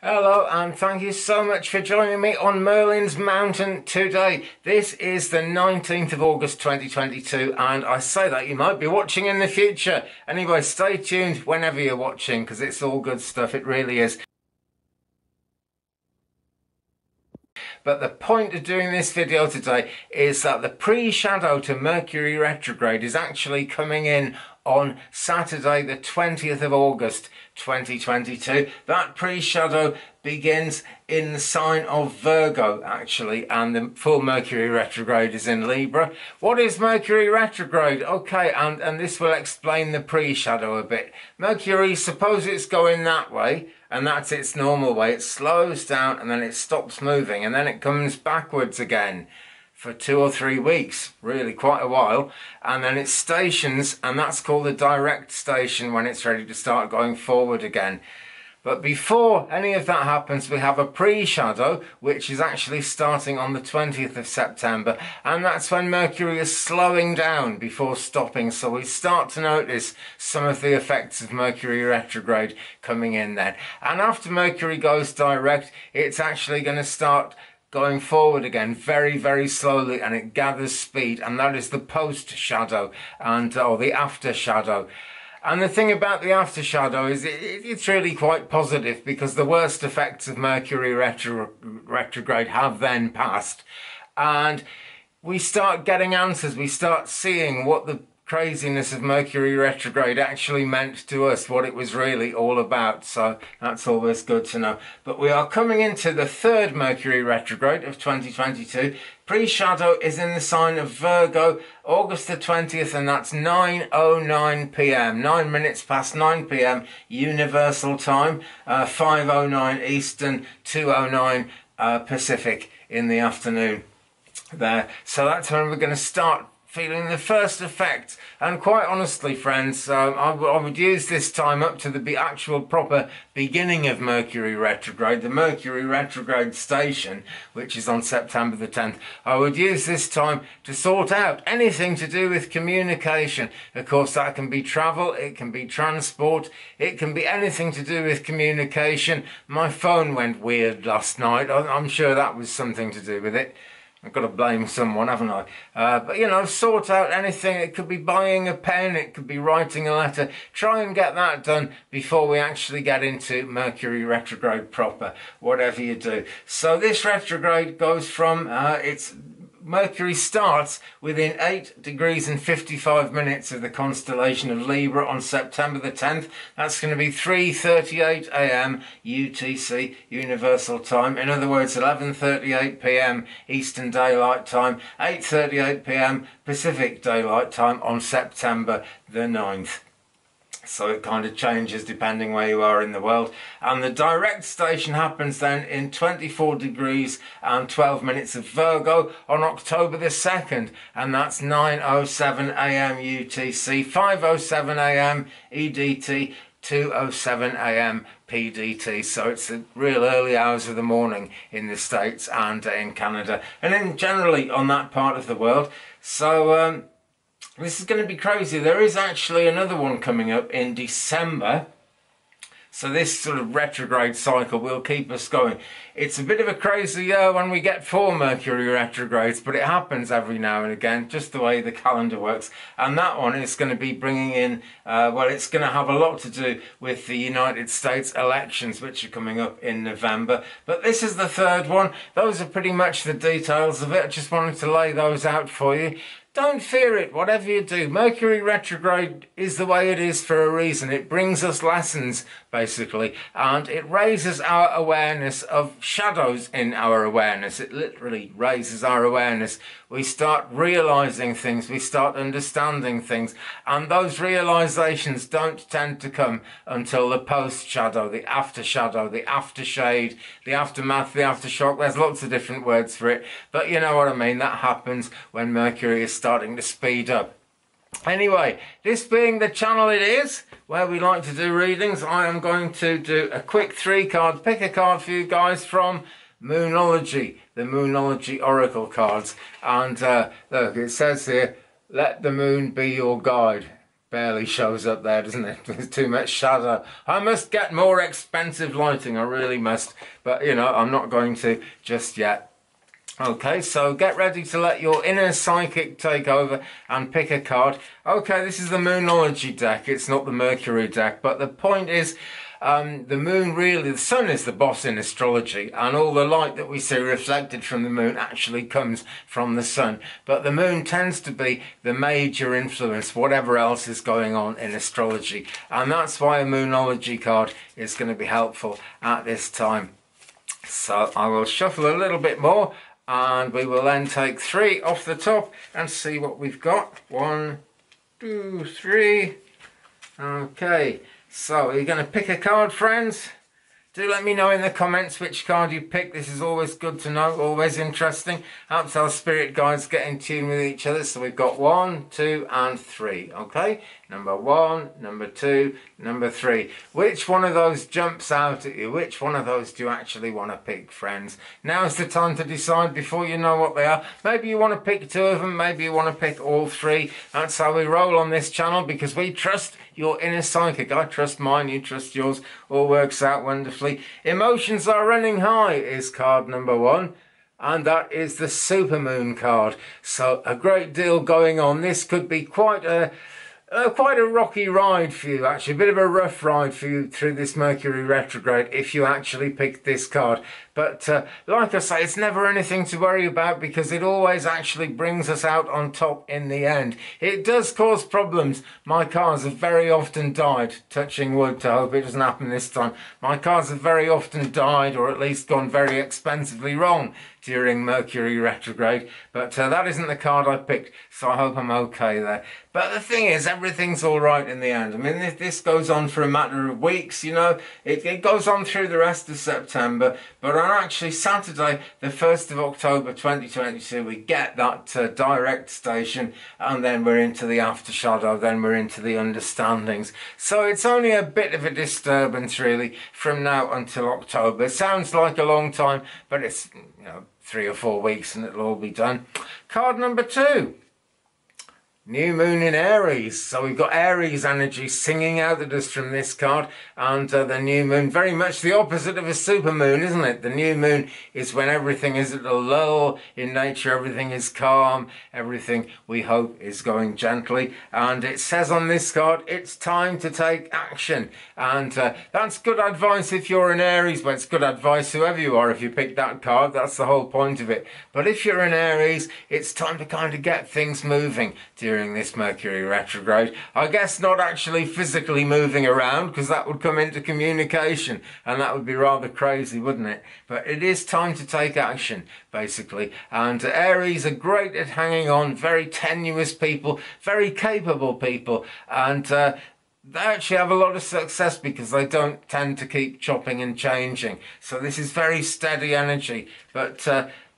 Hello and thank you so much for joining me on Merlin's Mountain today. This is the 19th of August 2022 and I say that you might be watching in the future. Anyway, stay tuned whenever you're watching because it's all good stuff, it really is. But the point of doing this video today is that the pre-shadow to Mercury retrograde is actually coming in on Saturday the 20th of August 2022. That pre-shadow begins in the sign of Virgo actually, and the full Mercury retrograde is in Libra. What is Mercury retrograde? Okay, and this will explain the pre-shadow a bit. Mercury, suppose it's going that way, and that's its normal way. It slows down and then it stops moving and then it comes backwards again for 2 or 3 weeks, really quite a while, and then it stations, and that's called a direct station when it's ready to start going forward again. But before any of that happens, we have a pre-shadow, which is actually starting on the 20th of September, and that's when Mercury is slowing down before stopping. So we start to notice some of the effects of Mercury retrograde coming in then. And after Mercury goes direct, it's actually going to start going forward again very, very slowly, and it gathers speed, and that is the post-shadow or the after-shadow. And the thing about the after shadow is it's really quite positive because the worst effects of Mercury retrograde have then passed, and we start getting answers. We start seeing what the craziness of Mercury retrograde actually meant to us, what it was really all about. So that's always good to know. But we are coming into the third Mercury retrograde of 2022. Pre-shadow is in the sign of Virgo, August the 20th, and that's 9:09 p.m. 9 minutes past 9 p.m. Universal Time, 5:09 Eastern, 2:09 Pacific in the afternoon there. So that's when we're going to start feeling the first effect. And quite honestly, friends, I would use this time up to the actual proper beginning of Mercury retrograde, the Mercury retrograde station, which is on September the 10th. I would use this time to sort out anything to do with communication. Of course, that can be travel, it can be transport, it can be anything to do with communication. My phone went weird last night. I'm sure that was something to do with it. I've got to blame someone, haven't I? But, you know, sort out anything. It could be buying a pen, it could be writing a letter. Try and get that done before we actually get into Mercury retrograde proper, whatever you do. So this retrograde goes from, Mercury starts within 8 degrees and 55 minutes of the constellation of Libra on September the 10th. That's going to be 3:38 a.m. UTC, Universal Time. In other words, 11:38 p.m. Eastern Daylight Time, 8:38 p.m. Pacific Daylight Time on September the 9th. So it kind of changes depending where you are in the world. And the direct station happens then in 24 degrees and 12 minutes of Virgo on October the 2nd. And that's 9:07 a.m. UTC, 5:07 a.m. EDT, 2:07 a.m. PDT. So it's the real early hours of the morning in the States and in Canada. And then generally on that part of the world. So, this is going to be crazy. There is actually another one coming up in December. So this sort of retrograde cycle will keep us going. It's a bit of a crazy year when we get 4 Mercury retrogrades, but it happens every now and again, just the way the calendar works. And that one is going to be bringing in, well, it's going to have a lot to do with the United States elections, which are coming up in November. But this is the third one. Those are pretty much the details of it. I just wanted to lay those out for you. Don't fear it, whatever you do. Mercury retrograde is the way it is for a reason. It brings us lessons, basically, and it raises our awareness of shadows in our awareness. It literally raises our awareness. We start realizing things, we start understanding things, and those realizations don't tend to come until the post-shadow, the after-shadow, the aftershade, the aftermath, the aftershock. There's lots of different words for it, but you know what I mean. That happens when Mercury is starting to speed up. Anyway, this being the channel it is, where we like to do readings, I am going to do a quick 3-card, pick a card for you guys from Moonology, the Moonology Oracle cards. And look, it says here, let the moon be your guide. barely shows up there, doesn't it? There's too much shadow. I must get more expensive lighting, I really must. But, you know, I'm not going to just yet. Okay, so get ready to let your inner psychic take over and pick a card. Okay, this is the Moonology deck. It's not the Mercury deck, but the point is, the moon really, the sun is the boss in astrology, and all the light that we see reflected from the moon actually comes from the sun. But the moon tends to be the major influence, whatever else is going on in astrology. And that's why a Moonology card is going to be helpful at this time. So I will shuffle a little bit more, and we will then take 3 off the top and see what we've got. 1, 2, 3. Okay. So, are you going to pick a card, friends? Do let me know in the comments which card you pick. This is always good to know, always interesting. Helps our spirit guides get in tune with each other. So we've got 1, 2 and 3, okay? Number 1, number 2, number 3. Which one of those jumps out at you? Which one of those do you actually want to pick, friends? Now's the time to decide before you know what they are. Maybe you want to pick 2 of them, maybe you want to pick all 3. That's how we roll on this channel, because we trust your inner psychic. I trust mine, you trust yours. All works out wonderfully. Emotions are running high is card number 1. And that is the supermoon card. So a great deal going on. This could be quite a rocky ride for you, actually. A bit of a rough ride for you through this Mercury retrograde if you actually pick this card. But like I say, it's never anything to worry about, because it always actually brings us out on top in the end. It does cause problems. My cards have very often died, touching wood to hope it doesn't happen this time. My cards have very often died, or at least gone very expensively wrong during Mercury retrograde. But that isn't the card I picked, so I hope I'm okay there. But the thing is, everything's all right in the end. I mean, this goes on for a matter of weeks, you know. It goes on through the rest of September, but on actually Saturday, the 1st of October 2022, we get that direct station, and then we're into the after shadow, then we're into the understandings. So it's only a bit of a disturbance, really, from now until October. It sounds like a long time, but it's, you know, 3 or 4 weeks and it'll all be done. Card number 2. New moon in Aries. So we've got Aries energy singing out at us from this card, and the new moon, very much the opposite of a supermoon, isn't it? The new moon is when everything is at a lull in nature, everything is calm, everything we hope is going gently, and it says on this card, it's time to take action. And that's good advice if you're an Aries, but it's good advice whoever you are if you pick that card. That's the whole point of it. But if you're an Aries, it's time to kind of get things moving during this Mercury retrograde. I guess not actually physically moving around, because that would come into communication, and that would be rather crazy, wouldn't it? But it is time to take action, basically. And Aries are great at hanging on, very tenuous people, very capable people, and they actually have a lot of success because they don't tend to keep chopping and changing. So this is very steady energy, but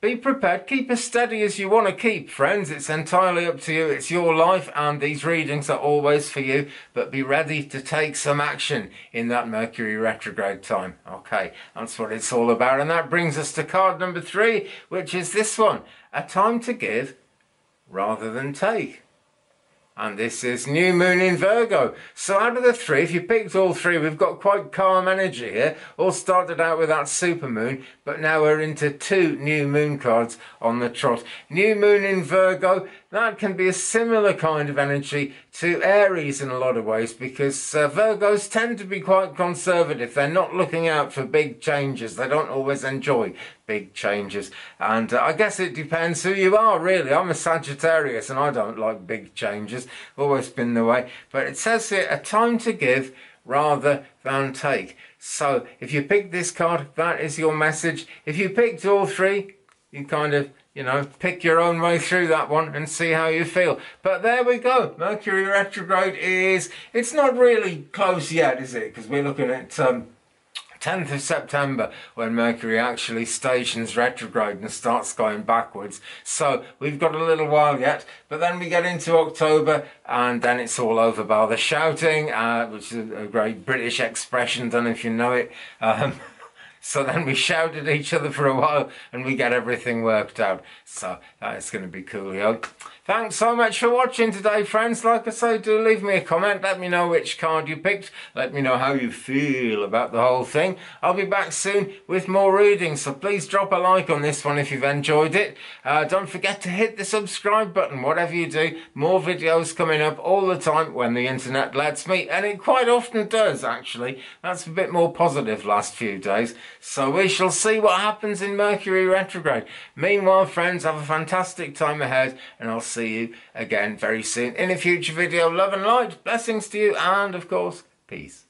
be prepared. Keep as steady as you want to keep, friends. It's entirely up to you. It's your life, and these readings are always for you. But be ready to take some action in that Mercury retrograde time. Okay, that's what it's all about. And that brings us to card number 3, which is this one. A time to give rather than take. And this is new moon in Virgo. So out of the 3, if you picked all 3, we've got quite calm energy here. All started out with that super moon, but now we're into 2 new moon cards on the trot. New moon in Virgo, that can be a similar kind of energy to Aries in a lot of ways, because Virgos tend to be quite conservative. They're not looking out for big changes. They don't always enjoy big changes. And I guess it depends who you are, really. I'm a Sagittarius and I don't like big changes. Always been the way. But it says here, a time to give rather than take. So if you picked this card, that is your message. If you picked all 3, you kind of, you know, pick your own way through that one and see how you feel. But there we go. Mercury retrograde it's not really close yet, is it? Because we're looking at 10th of September when Mercury actually stations retrograde and starts going backwards. So we've got a little while yet, but then we get into October and then it's all over by the shouting, which is a great British expression, don't know if you know it. So then we shout at each other for a while and we get everything worked out. So that's going to be cool, yo. Thanks so much for watching today, friends. Like I say, do leave me a comment. Let me know which card you picked. Let me know how you feel about the whole thing. I'll be back soon with more readings, so please drop a like on this one if you've enjoyed it. Don't forget to hit the subscribe button. Whatever you do, more videos coming up all the time when the internet lets me, and it quite often does, actually. That's a bit more positive last few days. So we shall see what happens in Mercury retrograde. Meanwhile, friends, have a fantastic time ahead, and I'll see you again very soon in a future video. Love and light, blessings to you, and of course, peace.